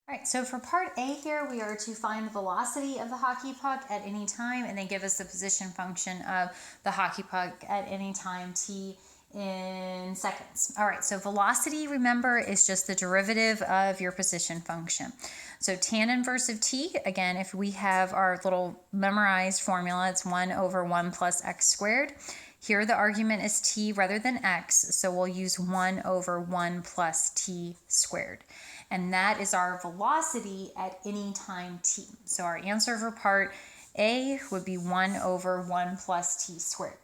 All right, so for part A here, we are to find the velocity of the hockey puck at any time and then give us the position function of the hockey puck at any time t in seconds. All right, so velocity, remember, is just the derivative of your position function. So tan inverse of t, again, if we have our little memorized formula, it's 1 over 1 plus x squared. Here the argument is t rather than x, so we'll use 1 over 1 plus t squared. And that is our velocity at any time t. So our answer for part A would be 1 over 1 plus t squared.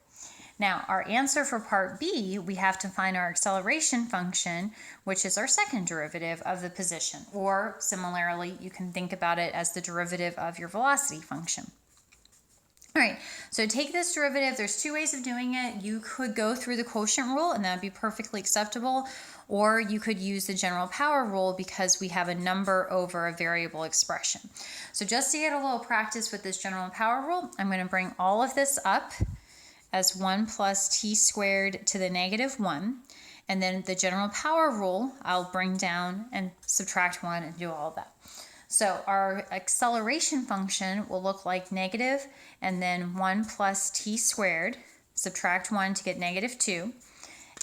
Now, our answer for part B, we have to find our acceleration function, which is our second derivative of the position. Or similarly, you can think about it as the derivative of your velocity function. All right, so take this derivative. There's two ways of doing it. You could go through the quotient rule, and that would be perfectly acceptable, or you could use the general power rule because we have a number over a variable expression. So just to get a little practice with this general power rule, I'm going to bring all of this up as 1 plus t squared to the negative 1, and then the general power rule, I'll bring down and subtract 1 and do all of that. So our acceleration function will look like negative and then 1 plus t squared, subtract 1 to get negative 2,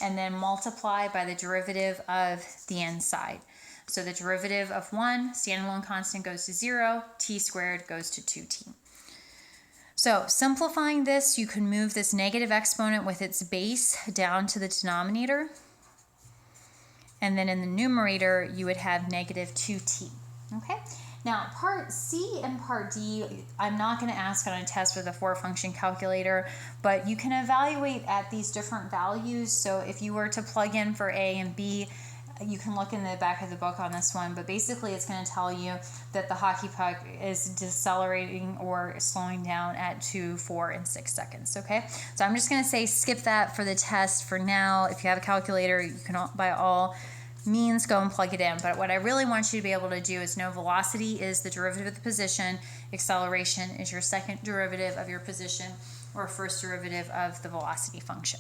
and then multiply by the derivative of the inside. So the derivative of 1, standalone constant, goes to 0, t squared goes to 2t. So simplifying this, you can move this negative exponent with its base down to the denominator, and then in the numerator you would have negative 2t. Okay, now part C and part D, I'm not going to ask on a test with a 4-function calculator, but you can evaluate at these different values. So if you were to plug in for A and B, you can look in the back of the book on this one, but basically it's going to tell you that the hockey puck is decelerating or slowing down at 2, 4, and 6 seconds, okay? So I'm just going to say skip that for the test for now. If you have a calculator, you can, by all means, go and plug it in. But what I really want you to be able to do is know velocity is the derivative of the position, acceleration is your second derivative of your position, or first derivative of the velocity function.